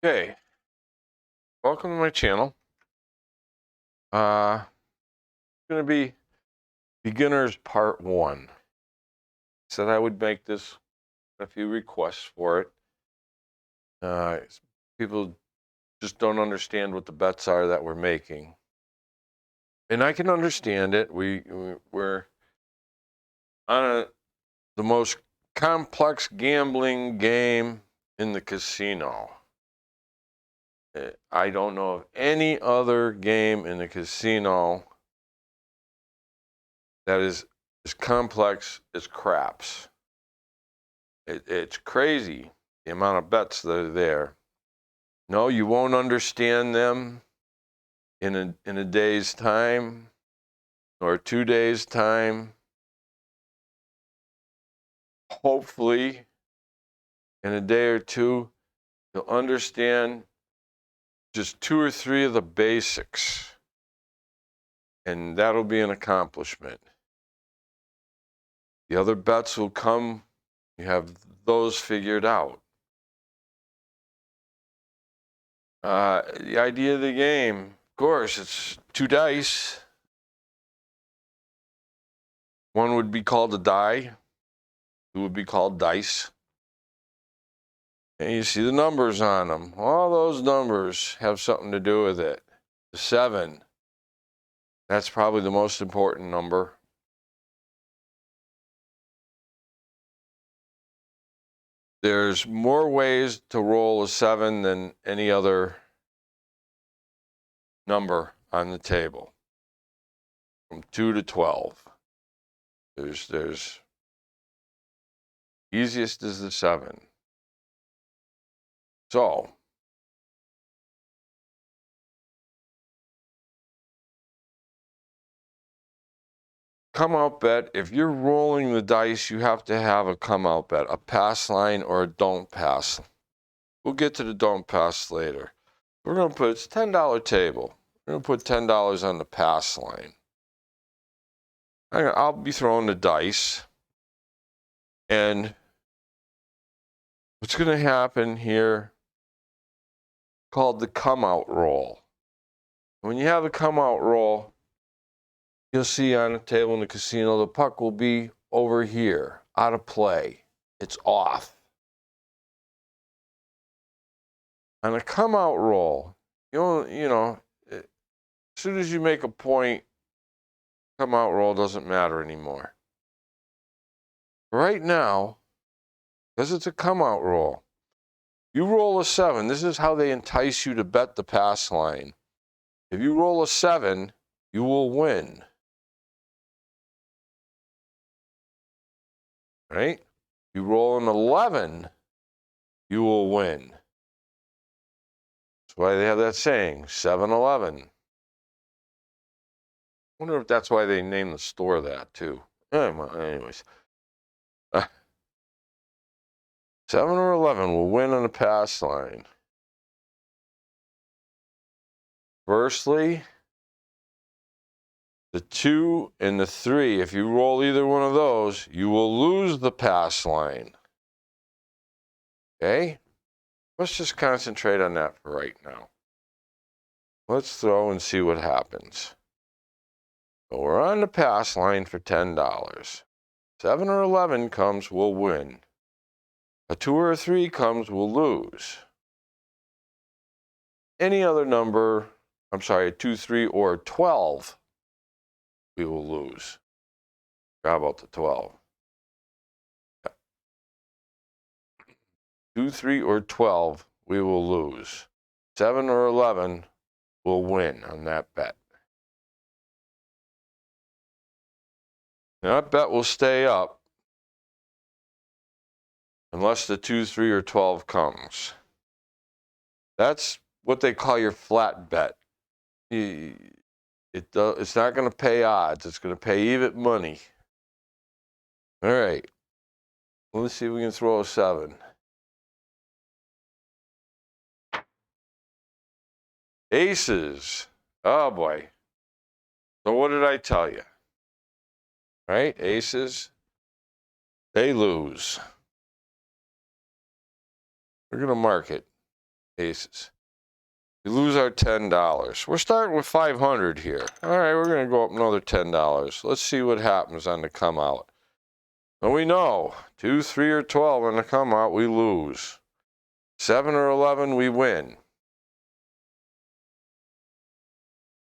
Okay, welcome to my channel. It's going to be beginners part 1. Said I would make this a few requests for it. People just don't understand what the bets are that we're making, and I can understand it. We're on the most complex gambling game in the casino. I don't know of any other game in the casino that is as complex as craps. It's crazy the amount of bets that are there. No, you won't understand them in a day's time or 2 days' time. Hopefully, in a day or two, you'll understand just 2 or 3 of the basics, and that'll be an accomplishment. The other bets will come, you have those figured out. The idea of the game, of course, it's 2 dice. One would be called a die, two would be called dice. And you see the numbers on them. All those numbers have something to do with it. The 7, that's probably the most important number. There's more ways to roll a 7 than any other number on the table. From 2 to 12. There's easiest is the 7. So, come out bet, if you're rolling the dice, you have to have a come out bet, a pass line or a don't pass. We'll get to the don't pass later. We're going to put, it's a $10 table. We're going to put $10 on the pass line. I'll be throwing the dice. And what's going to happen here, called the come out roll. When you have a come out roll, you'll see on the table in the casino, the puck will be over here, out of play. It's off. On a come out roll, as soon as you make a point, come out roll doesn't matter anymore. Right now, because it's a come out roll, you roll a 7. This is how they entice you to bet the pass line. If you roll a 7, you will win. Right? You roll an 11, you will win. That's why they have that saying, 7-11. I wonder if that's why they named the store that, too. Anyways. 7 or 11 will win on the pass line. Firstly, the 2 and the 3, if you roll either one of those, you will lose the pass line. Okay? Let's just concentrate on that for right now. Let's throw and see what happens. So we're on the pass line for $10. 7 or 11 comes, we'll win. A 2 or a 3 comes, we'll lose. Any other number, a 2, 3, or 12, we will lose. How about the 12? 2, 3, or 12, we will lose. 7 or 11 will win on that bet. Now, that bet will stay up unless the 2, 3, or 12 comes. That's what they call your flat bet. It's not going to pay odds. It's going to pay even money. All right. Let's see if we can throw a 7. Aces. Oh, boy. So what did I tell you? Right? Aces. They lose. We're going to mark it. aces. We lose our $10. We're starting with 500 here. All right, we're going to go up another $10. Let's see what happens on the come out. And we know 2, 3, or 12 on the come out, we lose. 7 or 11, we win.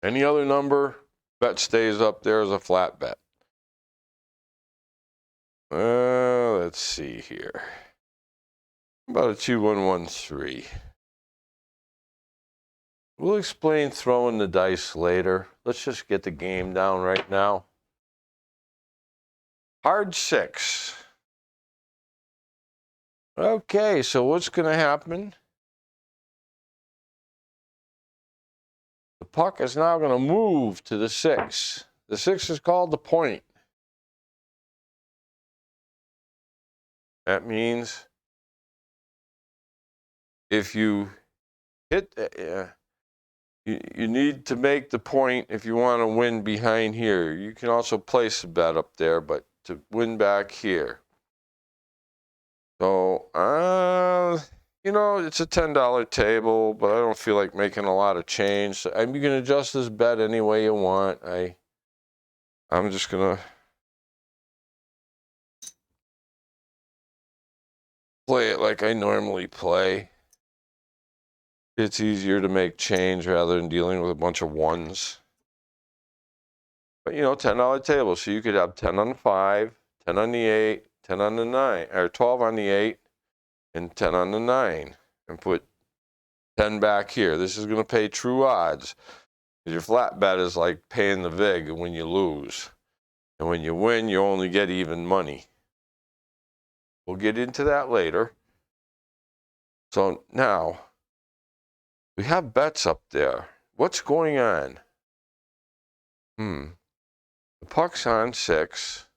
Any other number, bet stays up there as a flat bet. Let's see here. About a 2-1-1-3. We'll explain throwing the dice later. Let's just get the game down right now. Hard 6. Okay, so what's going to happen? The puck is now going to move to the 6. The 6 is called the point. That means if you hit, you need to make the point if you want to win behind here. You can also place a bet up there, but to win back here. So, you know, it's a $10 table, but I don't feel like making a lot of change. So, you can adjust this bet any way you want. I'm just going to play it like I normally play. It's easier to make change rather than dealing with a bunch of ones. But, you know, $10 table. So you could have 10 on the 5, 10 on the 8, 10 on the 9, or 12 on the 8, and 10 on the 9. And put 10 back here. This is going to pay true odds. Your flat bet is like paying the vig when you lose. And when you win, you only get even money. We'll get into that later. So now, we have bets up there. What's going on? The puck's on 6.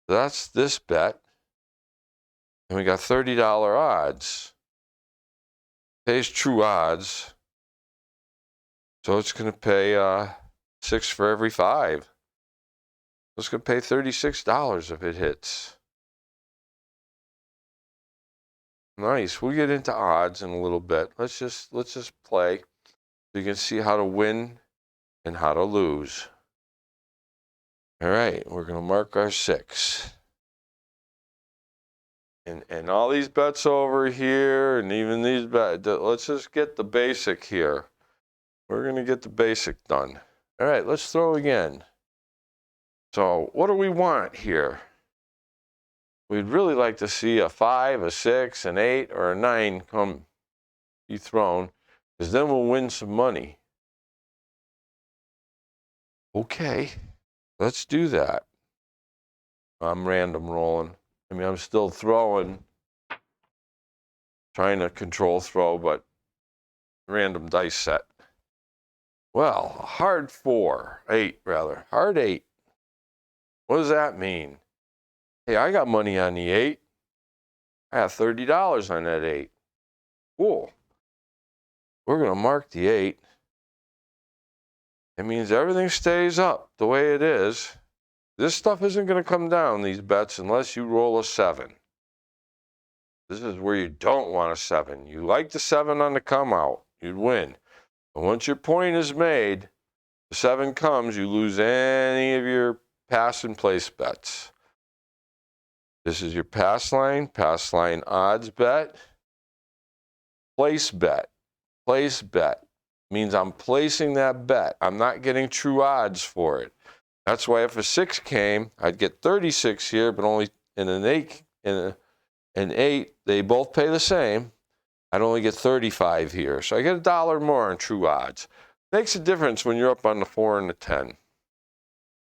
That's this bet. And we got $30 odds. Pays true odds. So it's going to pay 6 for every 5. It's going to pay $36 if it hits. Nice. We'll get into odds in a little bit. Let's just play so you can see how to win and how to lose. All right, we're going to mark our 6. And all these bets over here, and even these bets, let's just get the basic here. We're going to get the basic done. All right, let's throw again. So what do we want here? We'd really like to see a 5, a 6, an 8, or a 9 be thrown, because then we'll win some money. Okay, let's do that. I'm random rolling. I mean, I'm still throwing, trying to control throw, but random dice set. Well, hard 8 rather. Hard 8. What does that mean? Hey, I got money on the 8. I have $30 on that 8. Cool. We're going to mark the 8. It means everything stays up the way it is. This stuff isn't going to come down, these bets, unless you roll a 7. This is where you don't want a 7. You like the 7 on the come out, you'd win. But once your point is made, the 7 comes, you lose any of your pass and place bets. This is your pass line odds bet, place bet. Place bet means I'm placing that bet. I'm not getting true odds for it. That's why if a 6 came, I'd get 36 here, but only in an 8, an 8, they both pay the same. I'd only get 35 here. So I get $1 more on true odds. Makes a difference when you're up on the 4 and the 10.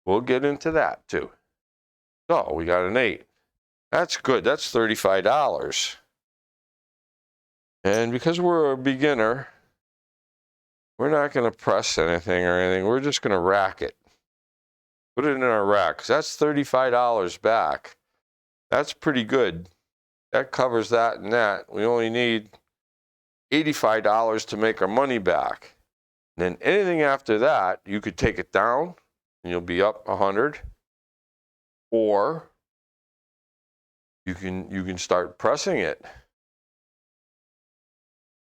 We'll get into that too. So we got an 8. That's good. That's $35. And because we're a beginner, we're not going to press anything or anything. We're just going to rack it. Put it in our rack, because that's $35 back. That's pretty good. That covers that and that. We only need $85 to make our money back. And then anything after that, you could take it down, and you'll be up 100. Or you can start pressing it.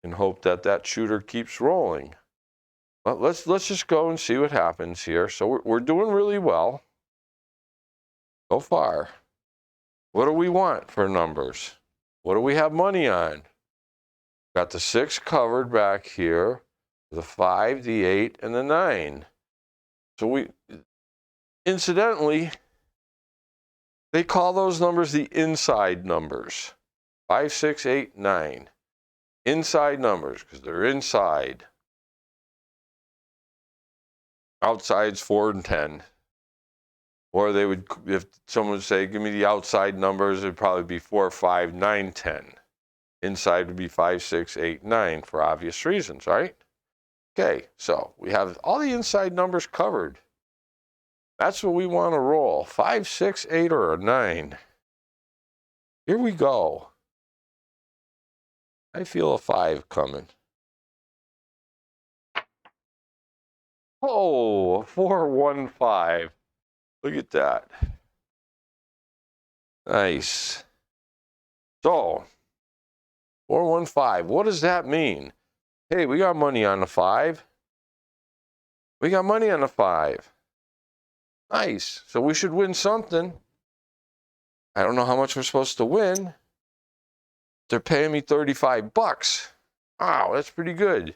and hope that that shooter keeps rolling. But let's just go and see what happens here. So we're doing really well so far. What do we want for numbers? What do we have money on? Got the 6 covered back here, the 5, the 8, and the 9. So we, incidentally, they call those numbers the inside numbers. 5, 6, 8, 9. Inside numbers, because they're inside. Outside's 4 and 10. Or they would, if someone would say, give me the outside numbers, it'd probably be 4, 5, 9, 10. Inside would be 5, 6, 8, 9 for obvious reasons, right? Okay, so we have all the inside numbers covered. That's what we want to roll. 5, 6, 8, or a 9. Here we go. I feel a 5 coming. Oh, 4, 1, 5. Look at that. Nice. So, 4, 1, 5. What does that mean? Hey, we got money on the 5. We got money on the 5. Nice. So we should win something. I don't know how much we're supposed to win. They're paying me $35. Wow, that's pretty good.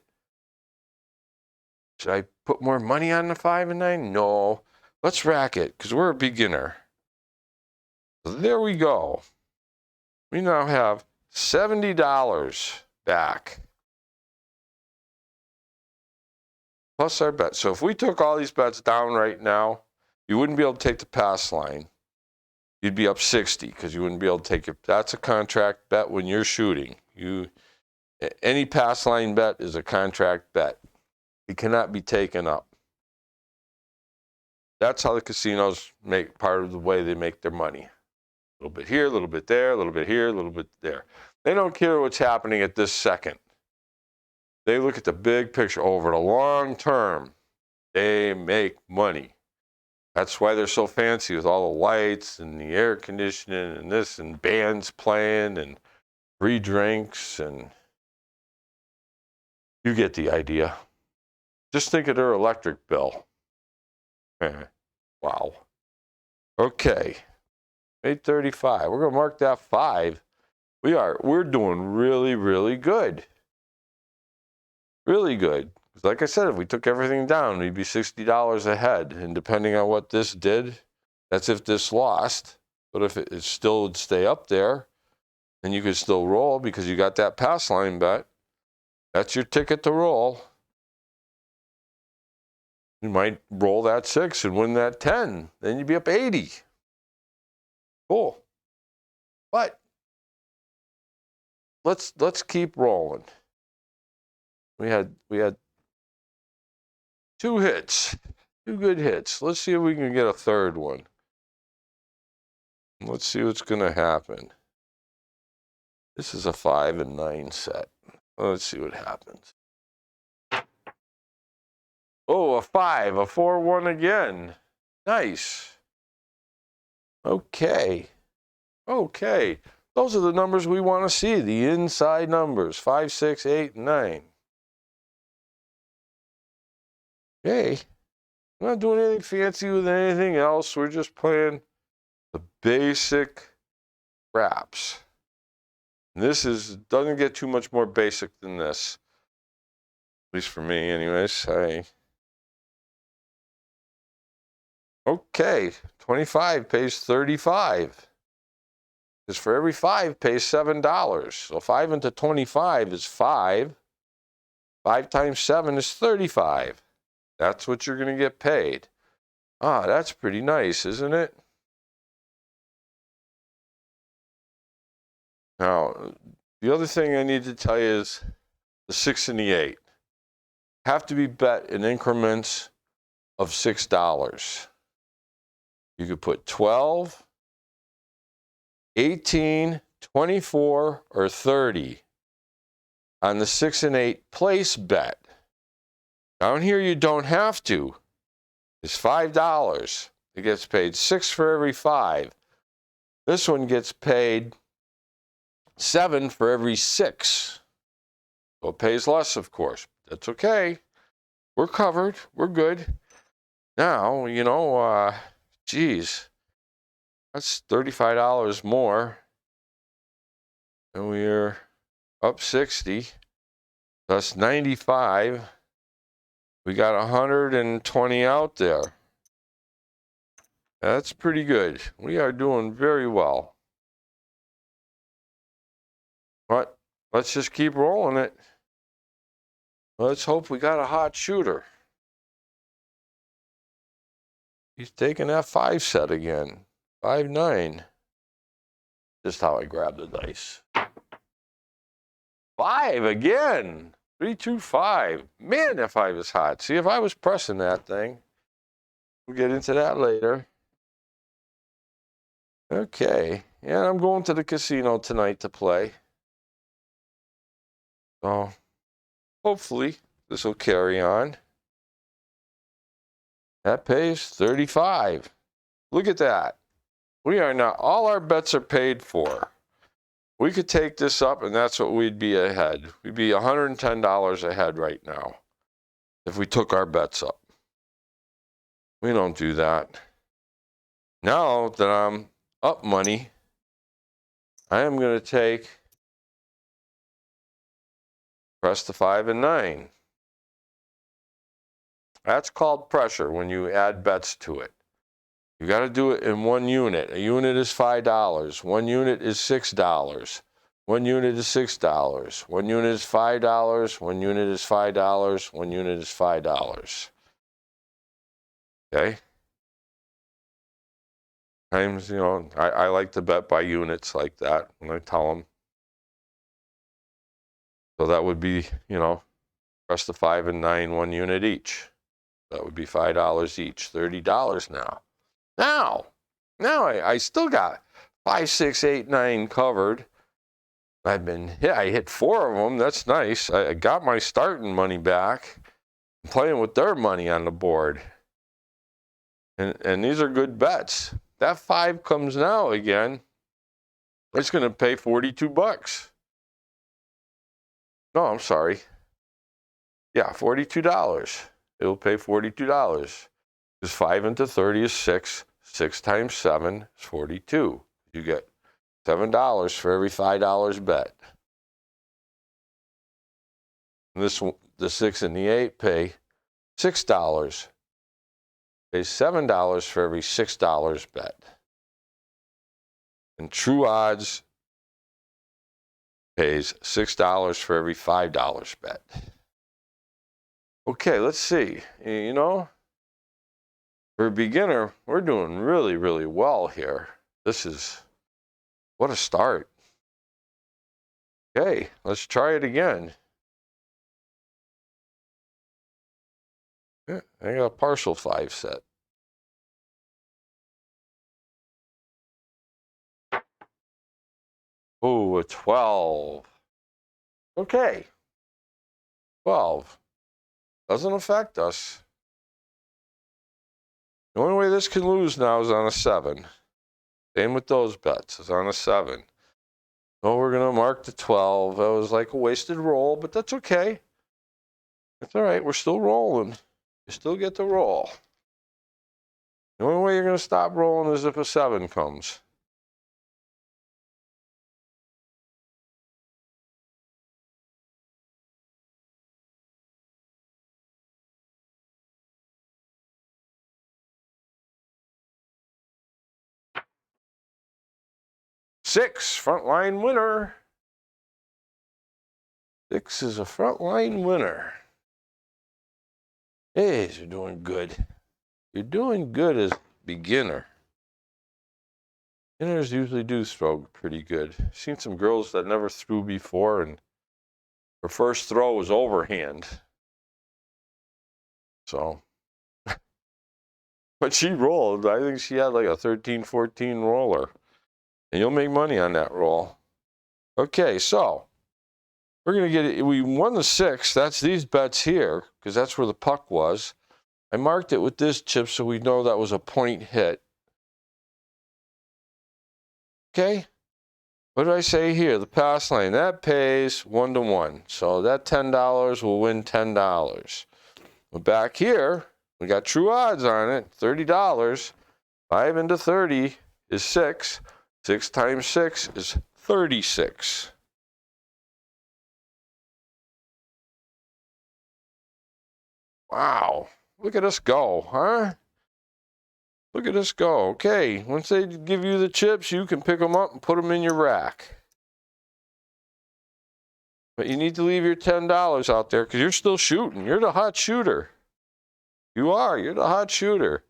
Should I put more money on the 5 and 9? No. Let's rack it, because we're a beginner. So there we go. We now have $70 back. Plus our bet. So if we took all these bets down right now, you wouldn't be able to take the pass line. You'd be up 60 because you wouldn't be able to take it. That's a contract bet when you're shooting. Any pass line bet is a contract bet. It cannot be taken up. That's how the casinos make part of the way they make their money. A little bit here, a little bit there, a little bit here, a little bit there. They don't care what's happening at this second. They look at the big picture over the long term. They make money. That's why they're so fancy with all the lights and the air conditioning and this and bands playing and free drinks, and you get the idea. Just think of their electric bill. Wow. Okay. 835. We're going to mark that 5. We're doing really, really good. Really good. Like I said, if we took everything down, we'd be $60 ahead. And depending on what this did, that's if this lost. But if it still would stay up there, then you could still roll because you got that pass line bet. That's your ticket to roll. You might roll that 6 and win that 10. Then you'd be up 80. Cool. But let's keep rolling. We had 2 hits, 2 good hits. Let's see if we can get a third one. Let's see what's going to happen. This is a 5 and 9 set. Let's see what happens. Oh, a 5, a 4, 1 again. Nice. Okay. Okay. Those are the numbers we want to see, the inside numbers, 5, 6, 8, 9. Okay. We're not doing anything fancy with anything else. We're just playing the basic craps. And this doesn't get too much more basic than this. At least for me, anyways. Okay, 25 pays 35. Because for every 5 pays $7. So 5 into 25 is 5. 5 times 7 is 35. That's what you're going to get paid. Ah, that's pretty nice, isn't it? Now, the other thing I need to tell you is the 6 and the 8 have to be bet in increments of $6. You could put 12, 18, 24, or 30 on the 6 and 8 place bet. Down here, you don't have to. It's $5. It gets paid 6 for every 5. This one gets paid 7 for every 6. So it pays less, of course. That's okay. We're covered. We're good. Now, geez, that's $35 more. And we're up 60. That's 95. We got 120 out there. That's pretty good. We are doing very well. But let's just keep rolling it. Let's hope we got a hot shooter. He's taking that 5 set again. 5-9. Just how I grab the dice. 5 again. 3-2-5. Man, that 5 is hot. See, if I was pressing that thing, we'll get into that later. Okay. Yeah, I'm going to the casino tonight to play. So hopefully this will carry on. That pays 35. Look at that. We are now, all our bets are paid for. We could take this up and that's what we'd be ahead. We'd be $110 ahead right now if we took our bets up. We don't do that. Now that I'm up money, I am going to press the 5 and 9. That's called pressure when you add bets to it. You got to do it in one unit. A unit is $5. One unit is $6. One unit is $6. One unit is $5. One unit is $5. One unit is $5. Okay? Times, I like to bet by units like that when I tell them. So that would be, press the 5 and 9, 1 unit each. That would be $5 each, $30 now. Now I still got 5, 6, 8, 9 covered. I hit 4 of them. That's nice. I got my starting money back. I'm playing with their money on the board. And these are good bets. That 5 comes now again. It's going to pay $42. No, I'm sorry. Yeah, $42. It will pay $42. Because 5 into 30 is 6. 6 times 7 is 42. You get $7 for every $5 bet. And the 6 and the 8 pay $6. Pays $7 for every $6 bet. And True Odds pays $6 for every $5 bet. Okay, let's see. For a beginner, we're doing really, really well here. What a start. Okay, let's try it again. Yeah, I got a partial 5 set. Oh, a 12. Okay. 12. Doesn't affect us. The only way this can lose now is on a 7. Same with those bets. It's on a 7. Oh, we're going to mark the 12. That was like a wasted roll, but that's okay. It's all right. We're still rolling. You still get to roll. The only way you're going to stop rolling is if a 7 comes. Six, frontline winner. 6 is a frontline winner. Hey, you're doing good. You're doing good as a beginner. Beginners usually do throw pretty good. I've seen some girls that never threw before, and her first throw was overhand. So, but she rolled. I think she had like a 13, 14 roller. And you'll make money on that roll. Okay, so we're going to get it. We won the 6. That's these bets here, because that's where the puck was. I marked it with this chip so we know that was a point hit. Okay? What did I say here? The pass line, that pays 1-to-1. So that $10 will win $10. But back here, we got true odds on it, $30. 5 into 30 is 6. 6 times 6 is 36. Wow, look at us go, huh? Look at us go. Okay, once they give you the chips, you can pick them up and put them in your rack. But you need to leave your $10 out there because you're still shooting. You're the hot shooter. You are. You're the hot shooter.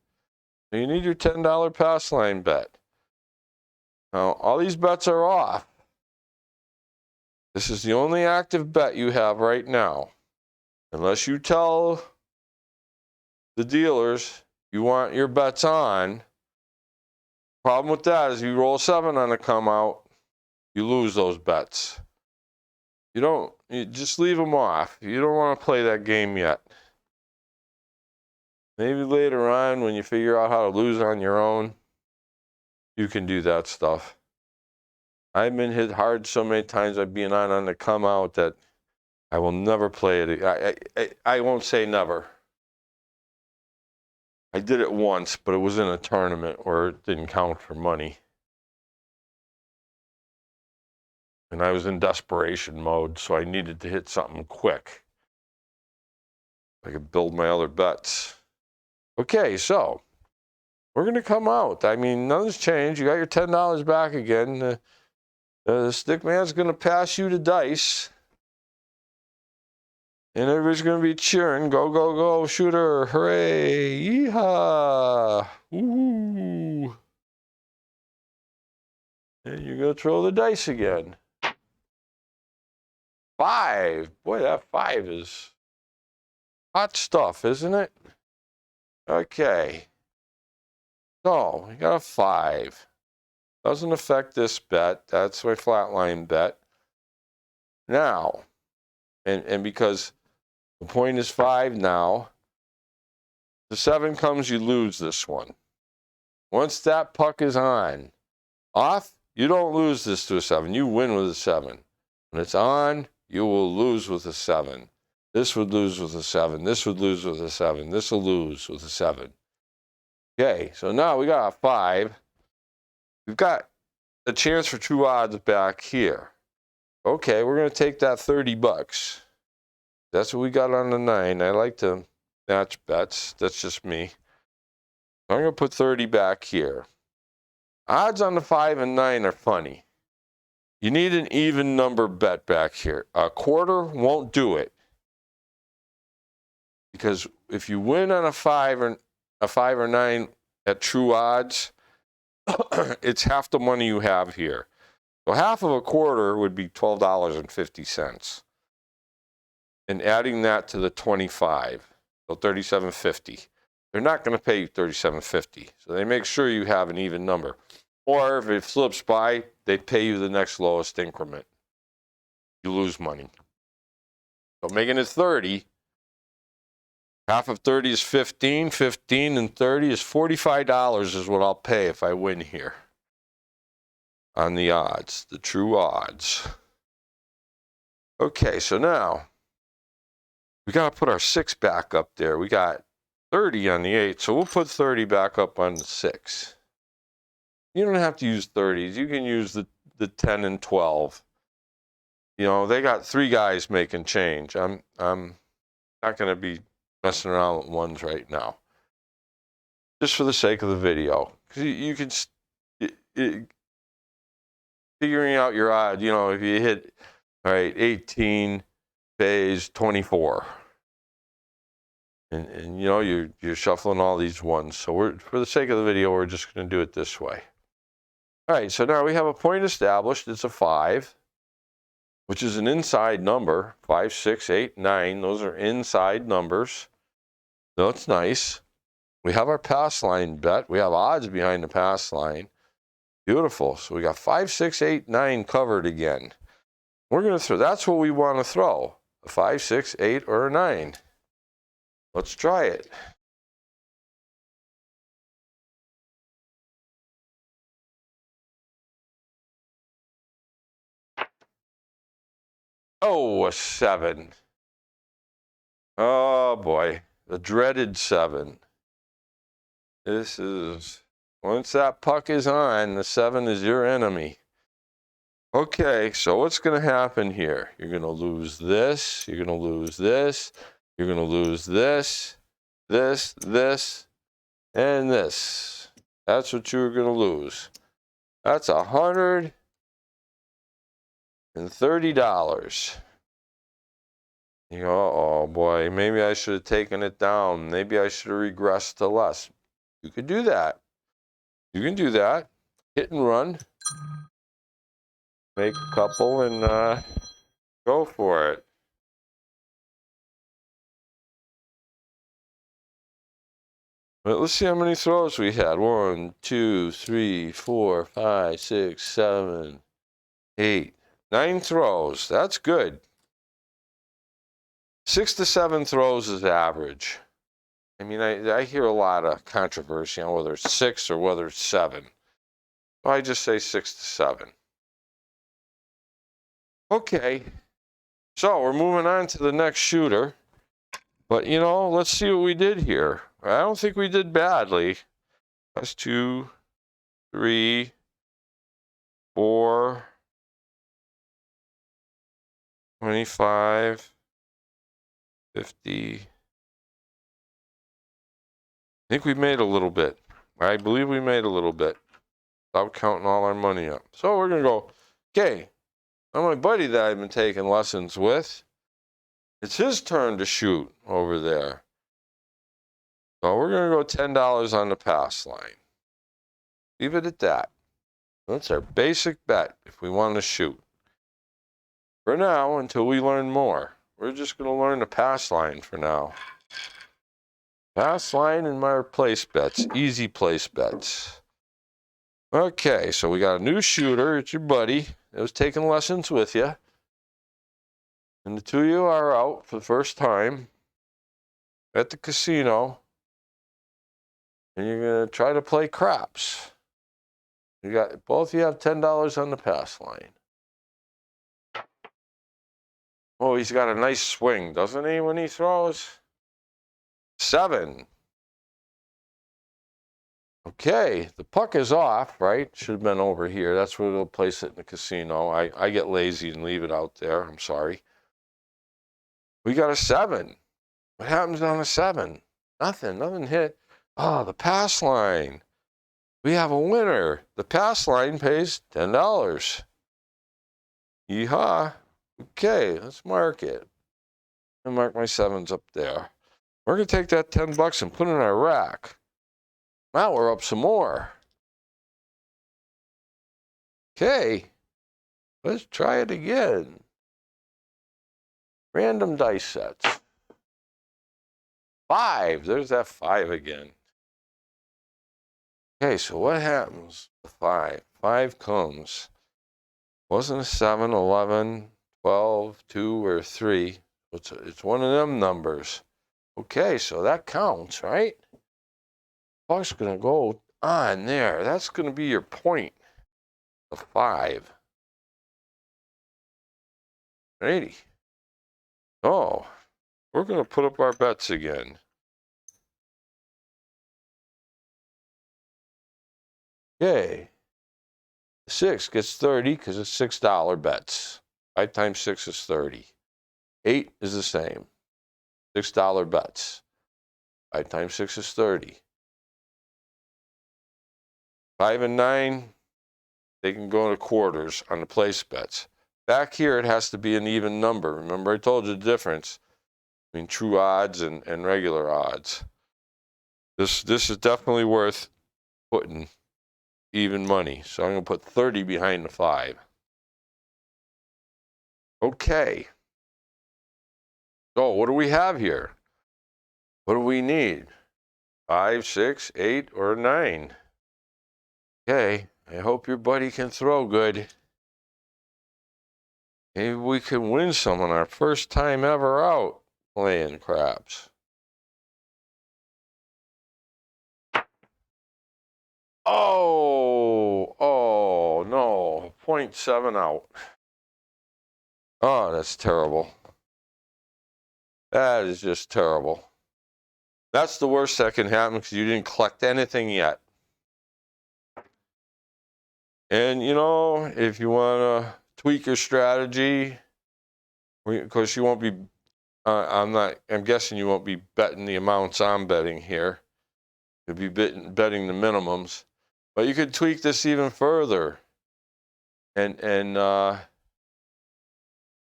So you need your $10 pass line bet. Now, all these bets are off. This is the only active bet you have right now. Unless you tell the dealers you want your bets on. Problem with that is you roll 7 on a come out, you lose those bets. You just leave them off. You don't want to play that game yet. Maybe later on when you figure out how to lose on your own, you can do that stuff. I've been hit hard so many times by being on the come out that I will never play it. I won't say never. I did it once, but it was in a tournament where it didn't count for money. And I was in desperation mode, so I needed to hit something quick. I could build my other bets. Okay, so we're going to come out. I mean, nothing's changed. You got your $10 back again. The stick man's going to pass you the dice. And everybody's going to be cheering. Go, go, go, shooter. Hooray. Yeehaw. Woo. And you're going to throw the dice again. 5. Boy, that 5 is hot stuff, isn't it? Okay. So, we got a 5. Doesn't affect this bet. That's my flatline bet. Now, and because the point is 5 now, the 7 comes, you lose this one. Once that puck is off, you don't lose this to a 7. You win with a 7. When it's on, you will lose with a 7. This would lose with a 7. This would lose with a 7. This will lose with a 7. Okay, so now we got a 5. We've got a chance for true odds back here. Okay, we're going to take that $30. That's what we got on the 9. I like to match bets. That's just me. I'm going to put 30 back here. Odds on the 5 and 9 are funny. You need an even number bet back here. A quarter won't do it. Because if you win on a 5 or 9 at true odds, it's half the money you have here. So half of a quarter would be $12.50. And adding that to the 25, so $37.50. They're not going to pay you $37.50. So they make sure you have an even number. Or if it flips by, they pay you the next lowest increment. You lose money. So making it 30, half of 30 is 15. 15 and 30 is $45 is what I'll pay if I win here. On the odds, the true odds. Okay, so now we got to put our 6 back up there. We got 30 on the 8, so we'll put 30 back up on the 6. You don't have to use 30s. You can use the 10 and 12. You know, they got 3 guys making change. I'm not going to be messing around with ones right now. Just for the sake of the video. Because you can... figuring out your odds, you know, if you hit, all right, 18, phase 24. And you know, you're shuffling all these ones. So for the sake of the video, we're just going to do it this way. All right, so now we have a point established. It's a 5, which is an inside number. 5, 6, 8, 9. Those are inside numbers. So it's nice. We have our pass line bet. We have odds behind the pass line. Beautiful. So we got 5, 6, 8, 9 covered again. We're going to throw. That's what we want to throw. A 5, 6, 8, or a 9. Let's try it. Oh, a 7. Oh boy, the dreaded 7. This is, once that puck is on, the 7 is your enemy. Okay, so what's going to happen here? You're going to lose this, you're going to lose this, you're going to lose this, this, and this. That's what you're going to lose. That's $130. You go, oh boy, maybe I should have taken it down. Maybe I should have regressed to less. You could do that. You can do that. Hit and run. Make a couple and go for it. But let's see how many throws we had. 1, 2, 3, 4, 5, 6, 7, 8, 9 throws. That's good. 6 to 7 throws is average. I mean, I hear a lot of controversy on whether it's 6 or whether it's 7. I just say 6 to 7. Okay, so we're moving on to the next shooter. But, you know, let's see what we did here. I don't think we did badly. That's 2, 3, 4, 25, 50. I think we made a little bit. I believe we made a little bit without counting all our money up. So we're going to go, okay, now my buddy that I've been taking lessons with, it's his turn to shoot over there. So we're going to go $10 on the pass line. Leave it at that. That's our basic bet if we want to shoot. For now, until we learn more, we're just going to learn the pass line for now. Pass line and my place bets, easy place bets. Okay, so we got a new shooter. It's your buddy that was taking lessons with you. And the two of you are out for the first time at the casino. And you're going to try to play craps. Both of you have $10 on the pass line. Oh, he's got a nice swing, doesn't he, when he throws? 7. Okay, the puck is off, right? Should have been over here. That's where they'll place it in the casino. I get lazy and leave it out there. I'm sorry. We got a 7. What happens on a 7? Nothing hit. Oh, the pass line. We have a winner. The pass line pays $10. Yeehaw. Okay, let's mark it. I'll mark my 7s up there. We're going to take that $10 and put it in our rack. Now we're up some more. Okay, let's try it again. Random dice sets. 5, there's that 5 again. Okay, so what happens with 5? 5 comes. Wasn't a 7, 11, 12, 2, or 3. It's one of them numbers. Okay, so that counts, right? Puck's going to go on there. That's going to be your point. The 5. 80. Oh, we're going to put up our bets again. Okay. 6 gets 30 because it's $6 bets. 5 times 6 is 30. 8 is the same. $6 bets. 5 times 6 is 30. 5 and 9, they can go into quarters on the place bets. Back here, it has to be an even number. Remember, I told you the difference between true odds and regular odds. This is definitely worth putting even money. So I'm going to put 30 behind the 5. Okay. So what do we have here? What do we need? 5, 6, 8, or 9? Okay. I hope your buddy can throw good. Maybe we can win some on our first time ever out playing craps. Oh no, 0.7 out. Oh, that's terrible. That is just terrible. That's the worst that can happen because you didn't collect anything yet. And, you know, if you want to tweak your strategy, because you won't be, I'm guessing you won't be betting the amounts I'm betting here. You'll be betting the minimums. But you could tweak this even further. And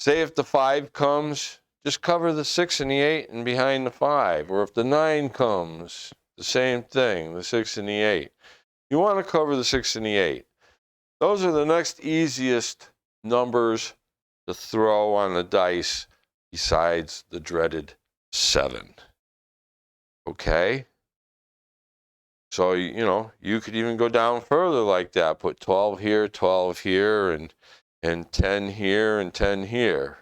say if the 5 comes, just cover the 6 and the 8 and behind the 5. Or if the 9 comes, the same thing, the 6 and the 8. You want to cover the 6 and the 8. Those are the next easiest numbers to throw on the dice besides the dreaded 7. Okay? So, you know, you could even go down further like that. Put 12 here, and 10 here, and 10 here.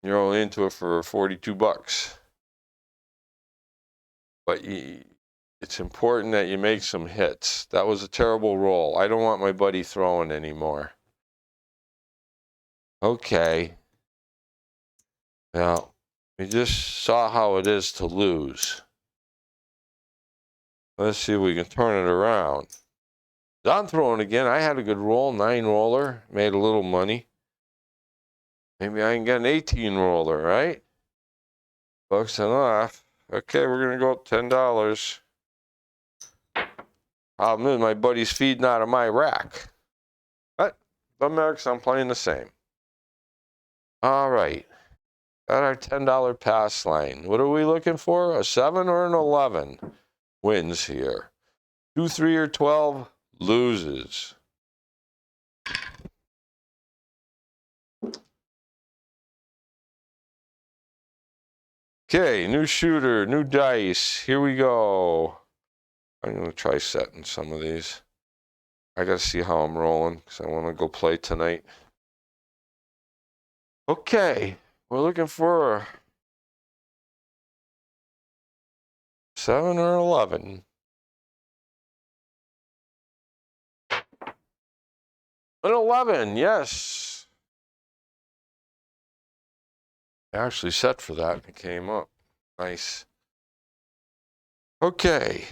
You're only into it for 42 bucks. But it's important that you make some hits. That was a terrible roll. I don't want my buddy throwing anymore. Okay. Now, we just saw how it is to lose. Let's see if we can turn it around. I'm throwing again. I had a good roll, 9 roller, made a little money. Maybe I can get an 18 roller, right? Bucks and off. Okay, we're going to go up $10. Problem is, my buddy's feeding out of my rack. But Americans, I'm playing the same. All right. Got our $10 pass line. What are we looking for? A 7 or an 11 wins here. 2, 3, or 12 loses. Okay, new shooter, new dice. Here we go. I'm going to try setting some of these. I got to see how I'm rolling because I want to go play tonight. Okay, we're looking for a 7 or 11. An 11, yes. I actually set for that and it came up. Nice. Okay,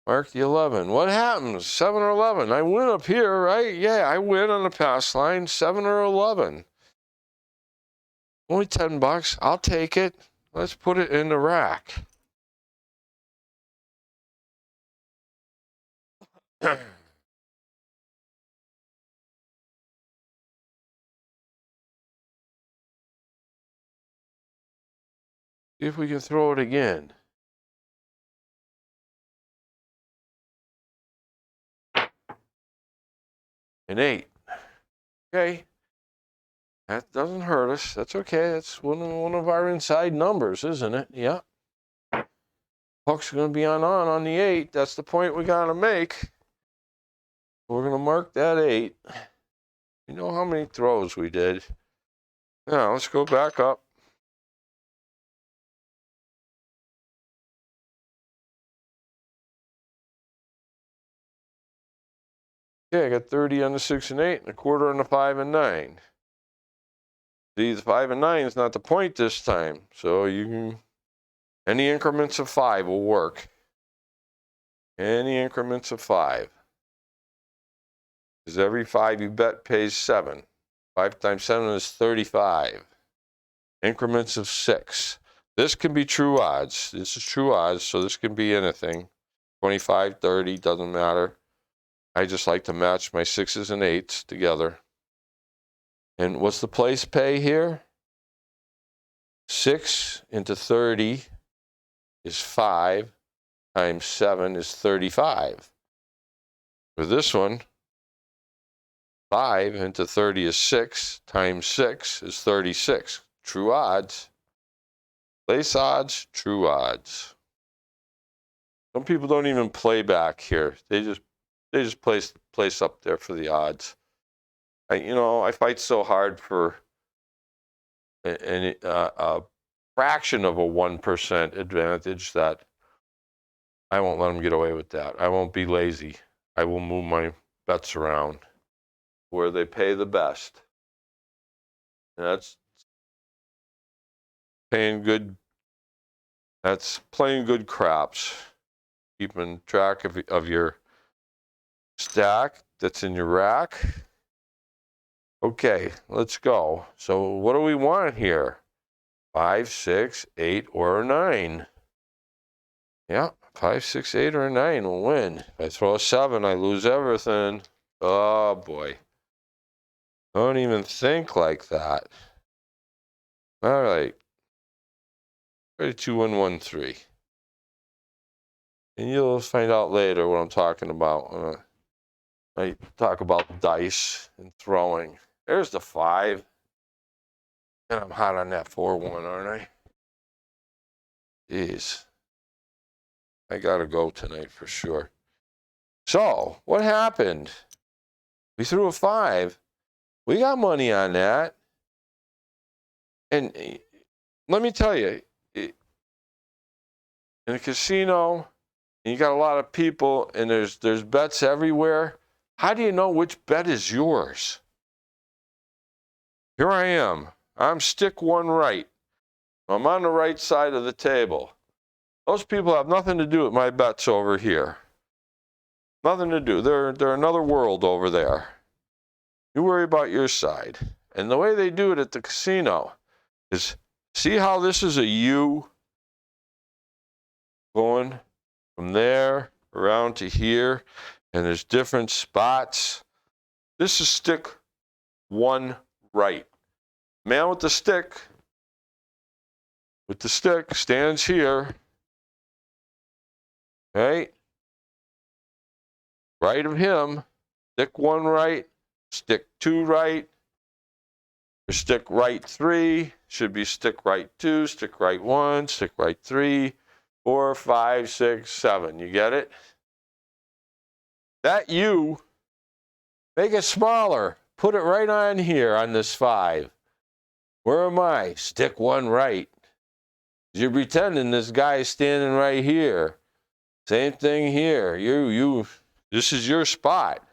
mark the 11. What happens? 7 or 11. I win up here, right? Yeah, I win on the pass line. 7 or 11. Only 10 bucks. I'll take it. Let's put it in the rack. See if we can throw it again. An 8. Okay. That doesn't hurt us. That's okay. That's one of our inside numbers, isn't it? Yeah. Puck's going to be on the 8. That's the point we got to make. We're going to mark that 8. You know how many throws we did. Now, let's go back up. Okay, I got 30 on the 6 and 8, and a quarter on the 5 and 9. See, the 5 and 9 is not the point this time. So you can, any increments of 5 will work. Any increments of 5. Because every 5 you bet pays 7. 5 times 7 is 35. Increments of 6. This can be true odds. This is true odds, so this can be anything. 25, 30, doesn't matter. I just like to match my 6s and 8s together. And what's the place pay here? 6 into 30 is 5 times 7 is 35. For this one, 5 into 30 is 6 times 6 is 36. True odds. Place odds, true odds. Some people don't even play back here. They just place up there for the odds. I fight so hard for a fraction of a 1% advantage that I won't let them get away with that. I won't be lazy. I will move my bets around where they pay the best. And that's paying good. That's playing good craps. Keeping track of your stack that's in your rack. Okay, let's go. So what do we want here? 5, 6, 8, or 9. Yeah, 5, 6, 8, or 9 will win. If I throw a 7, I lose everything. Oh boy. Don't even think like that. All right. 2, 1, 1, 3. And you'll find out later what I'm talking about. I talk about dice and throwing. There's the 5. And I'm hot on that 4-1, aren't I? Jeez. I gotta go tonight for sure. So, what happened? We threw a 5. We got money on that. And let me tell you, in a casino, and you got a lot of people, and there's bets everywhere. How do you know which bet is yours? Here I am. I'm stick one right. I'm on the right side of the table. Those people have nothing to do with my bets over here. Nothing to do. They're another world over there. You worry about your side. And the way they do it at the casino is, see how this is a U going from there around to here, and there's different spots. This is stick one right. Man with the stick stands here, right? Right of him, stick one right, stick two right, or stick right 3, should be stick right 2, stick right 1, stick right 3, 4, 5, 6, 7. You get it? That U, make it smaller. Put it right on here on this 5. Where am I? Stick one right. You're pretending this guy is standing right here. Same thing here. This is your spot.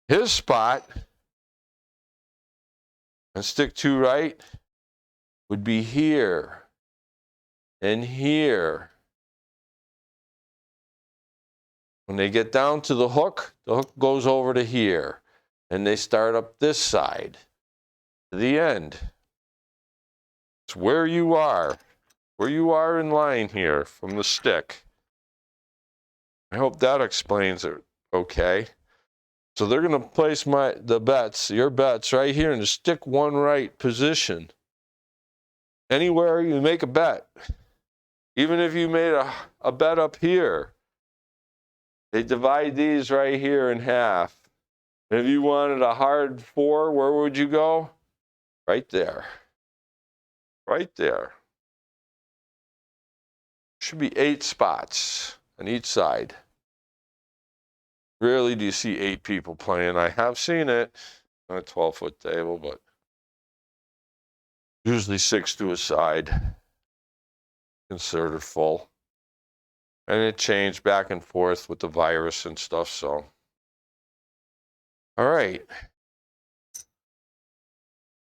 His spot, and stick 2 right, would be here and here. When they get down to the hook goes over to here, and they start up this side to the end. It's where you are in line here from the stick. I hope that explains it okay. So they're going to place your bets right here in the stick one right position. Anywhere you make a bet, even if you made a bet up here, they divide these right here in half. And if you wanted a hard 4, where would you go? Right there. Right there. Should be 8 spots on each side. Rarely do you see 8 people playing. I have seen it on a 12-foot table, but usually 6 to a side. Considered full. And it changed back and forth with the virus and stuff, so. All right.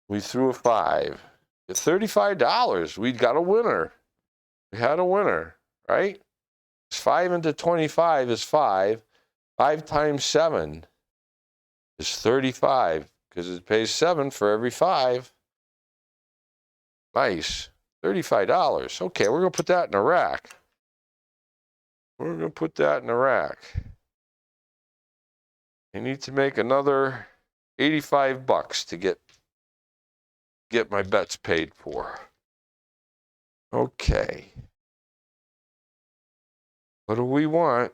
We threw a 5. At $35, we got a winner. We had a winner, right? 5 into 25 is 5. 5 times 7 is 35, because it pays 7 for every 5. Nice. $35. Okay, we're going to put that in a rack. We're going to put that in a rack. I need to make another $85 to get my bets paid for. Okay. What do we want?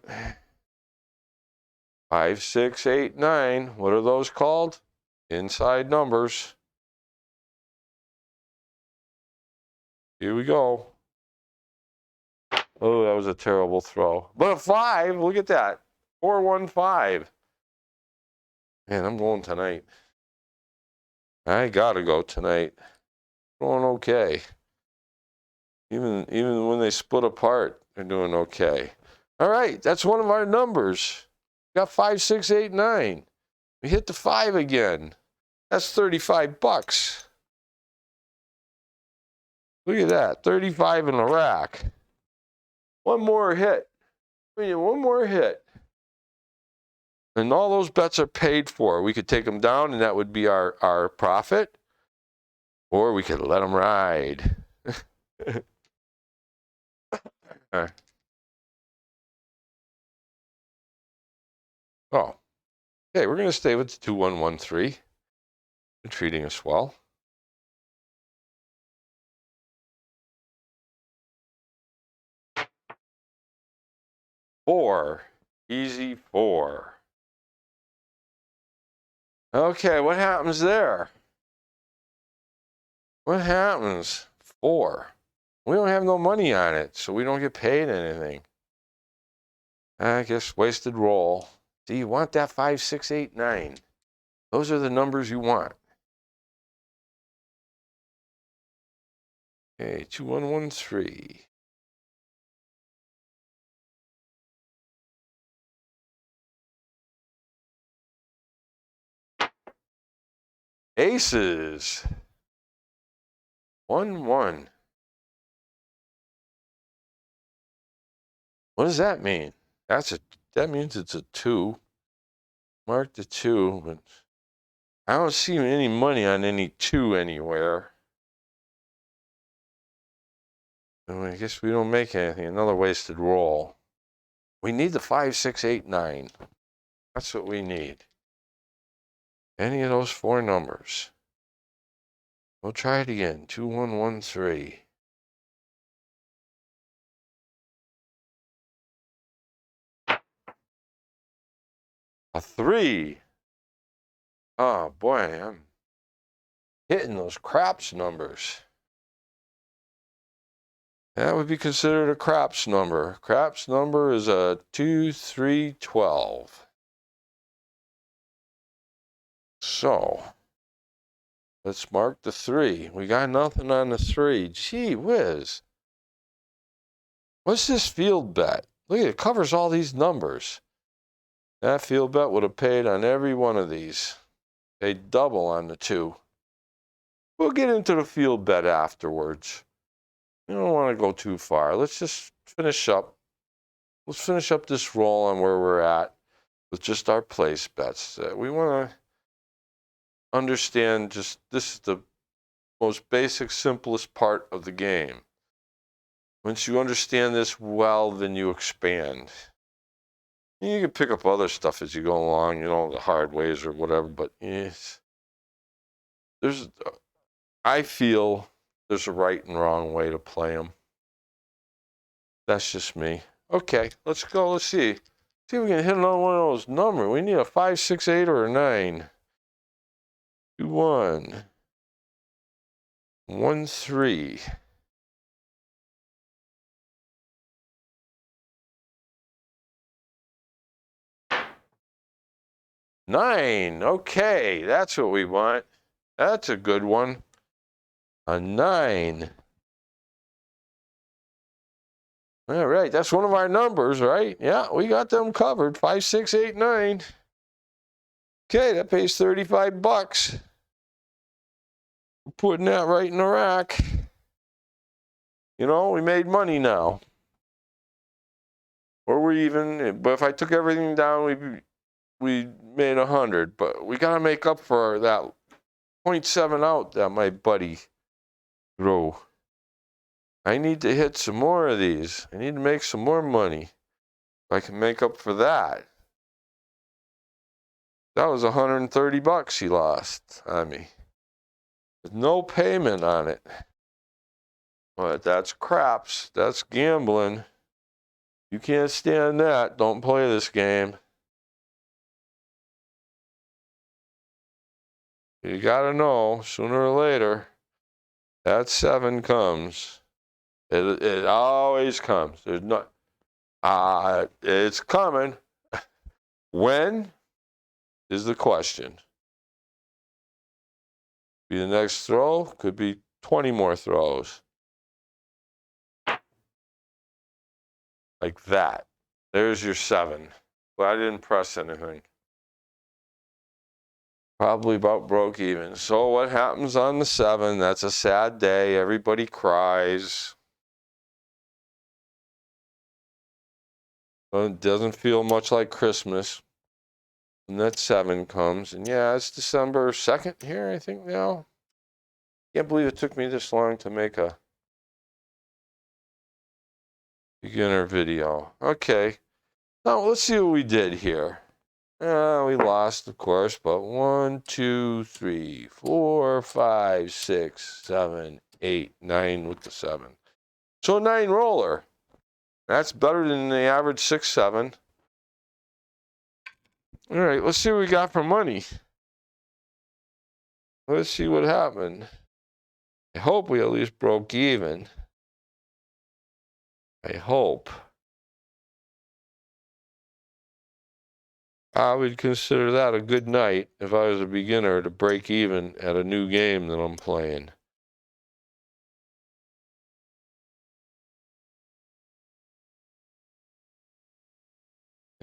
5, 6, 8, 9. What are those called? Inside numbers. Here we go. Oh, that was a terrible throw. But a 5, look at that. 4, 1, 5. Man, I'm going tonight. I gotta go tonight. Going okay. Even when they split apart, they're doing okay. All right, that's one of our numbers. Got 5, 6, 8, 9. We hit the 5 again. That's $35. Look at that, 35 in the rack. One more hit. We need one more hit. And all those bets are paid for. We could take them down, and that would be our profit. Or we could let them ride. Oh, okay, we're going to stay with the 2113. They're treating us well. Four. Easy 4. Okay, what happens there? What happens? 4. We don't have no money on it, so we don't get paid anything. I guess wasted roll. Do you want that 5, 6, 8, 9? Those are the numbers you want. Okay, 2113. Aces. 1, 1. What does that mean? That means it's a 2. Mark the 2, but I don't see any money on any 2 anywhere. I guess we don't make anything. Another wasted roll. We need the 5, 6, 8, 9. That's what we need. Any of those 4 numbers. We'll try it again. 2113. A 3. Oh boy, I'm hitting those craps numbers. That would be considered a craps number. Craps number is a 2, 3, 12. So let's mark the 3. We got nothing on the 3. Gee whiz. What's this field bet? Look, it covers all these numbers. That field bet would have paid on every one of these. Paid double on the 2. We'll get into the field bet afterwards. We don't want to go too far. Let's just finish up. Let's finish up this roll on where we're at with just our place bets. We want to understand just this is the most basic, simplest part of the game. Once you understand this well, then you expand. You can pick up other stuff as you go along, the hard ways or whatever, but I feel there's a right and wrong way to play them. That's just me. Okay, let's go. Let's see. See if we can hit another one of those numbers. We need a 5, 6, 8, or a 9. 2, 1. 1, 3. Nine. Okay, that's what we want. That's a good one. A 9. All right, that's one of our numbers, right? Yeah, we got them covered. 5, 6, 8, 9. Okay, that pays $35. We're putting that right in the rack. We made money now. Or we even, but if I took everything down, we made 100. But we got to make up for that 0.7 out that my buddy threw. I need to hit some more of these. I need to make some more money. I can make up for that. That was $130 he lost on me. With no payment on it. But that's craps. That's gambling. You can't stand that. Don't play this game. You gotta know, sooner or later, that 7 comes. It always comes. There's not. It's coming. When is the question? Be the next throw. Could be 20 more throws. Like that. There's your 7. But I didn't press anything. Probably about broke even. So what happens on the 7? That's a sad day. Everybody cries. It doesn't feel much like Christmas when that 7 comes. And yeah, it's December 2nd here, I think now. Can't believe it took me this long to make a beginner video. Okay. Now let's see what we did here. We lost, of course, but 1, 2, 3, 4, 5, 6, 7, 8, 9 with the 7. So a 9 roller. That's better than the average 6, 7. All right, let's see what we got for money. Let's see what happened. I hope we at least broke even. I hope. I would consider that a good night if I was a beginner to break even at a new game that I'm playing.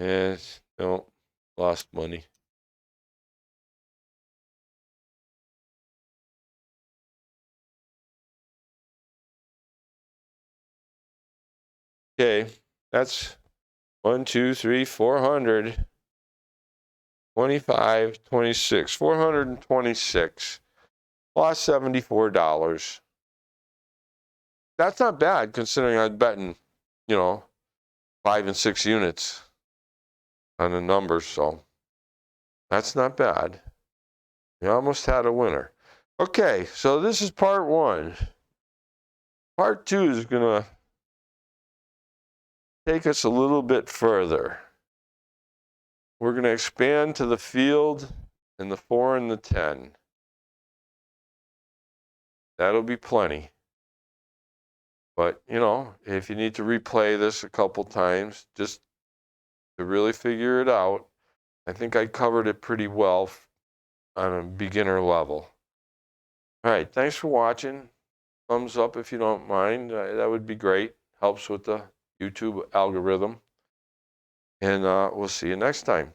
And no, lost money. Okay, that's 1, 2, 3, 400. 25, 26, 426. Lost $74. That's not bad considering I'm betting, 5 and 6 units on the numbers, so that's not bad. You almost had a winner. Okay, so this is part 1. Part 2 is going to take us a little bit further. We're going to expand to the field and the 4 and the 10. That'll be plenty. But, if you need to replay this a couple times, just to really figure it out, I think I covered it pretty well on a beginner level. All right, thanks for watching. Thumbs up if you don't mind. That would be great. Helps with the YouTube algorithm. And we'll see you next time.